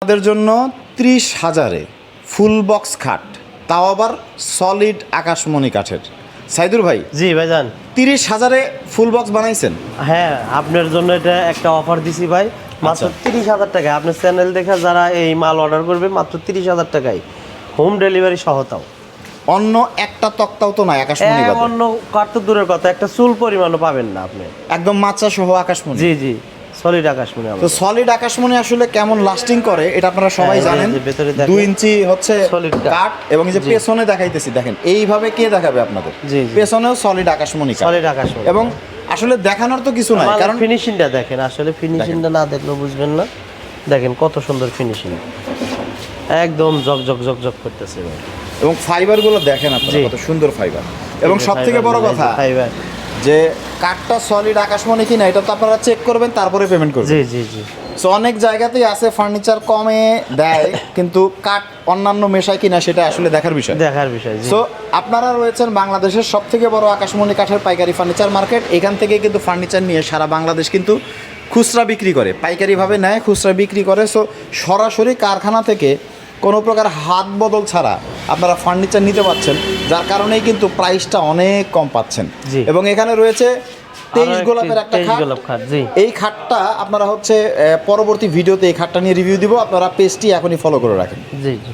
আপনাদের জন্য 30,000-এ full box খাট, তাও আবার সলিড আকাশমণি কাঠের। সাইদুর ভাই, জি ভাইজান, 30,000-এ ফুল বক্স বানাইছেন? হ্যাঁ আপনার জন্য এটা একটা অফার দিছি ভাই, মাত্র 30,000 টাকায়। আপনার চ্যানেল দেখে যারা এই মাল অর্ডার করবে মাত্র 30,000 টাকায়, হোম ডেলিভারি সহ। তাও অন্য একটা তক্তাও তো নাই আকাশমণি বাদে? অন্য কাঠ তো দূরের কথা, একটা চুল পরিমাণও পাবেন না আপনি। একদম মাচা সহ আকাশমণি? জি জি, সলিড আকাশমণি। তো সলিড আকাশমণি আসলে কেমন লাস্টিং করে এটা আপনারা সবাই জানেন। 2 ইঞ্চি হচ্ছে কাঠ, এবং এই যে পেছনে দেখাইতেছি দেখেন, এইভাবে কে দেখাবে আপনাদের? পেছনেও সলিড আকাশমণি কাঠ, সলিড আকাশমণি। এবং আসলে দেখানোর তো কিছু নাই, কারণ ফিনিশিংটা দেখেন, আসলে ফিনিশিংটা না দেখলে বুঝবেন না। দেখেন কত সুন্দর ফিনিশিং, একদম ঝকঝক ঝকঝক করতেছে ভাই। এবং ফাইবারগুলো দেখেন আপনারা, কত সুন্দর ফাইবার। এবং সবথেকে বড় কথা, ফাইবার যে কাঠটা সলিড আকাশমণি কিনা এটা তো আপনারা চেক করবেন, তারপরে পেমেন্ট করবেন। জি জি জি। সো অনেক জায়গাতেই আছে ফার্নিচার কমে দেয়, কিন্তু কাঠ অন্যান্য মেশায় কিনা সেটা আসলে দেখার বিষয়। সো আপনারা রয়েছেন বাংলাদেশের সবথেকে বড় আকাশমণি কাঠের পাইকারি ফার্নিচার মার্কেট। এখান থেকে কিন্তু ফার্নিচার নিয়ে সারা বাংলাদেশ কিন্তু খুচরা বিক্রি করে, পাইকারিভাবে নেয়, খুচরা বিক্রি করে। সো সরাসরি কারখানা থেকে কোনো প্রকার হাত বদল ছাড়া আপনারা ফার্নিচার নিতে পারছেন, যার কারণেই কিন্তু প্রাইসটা অনেক কম পাচ্ছেন। এবং এখানে রয়েছে 23 গোলাপের একটা খাট। এই খাটটা আপনারা হচ্ছে পরবর্তী ভিডিওতে এই খাটটা নিয়ে রিভিউ দিব, আপনারা পেজটি এখনই ফলো করে রাখেন। জি জি।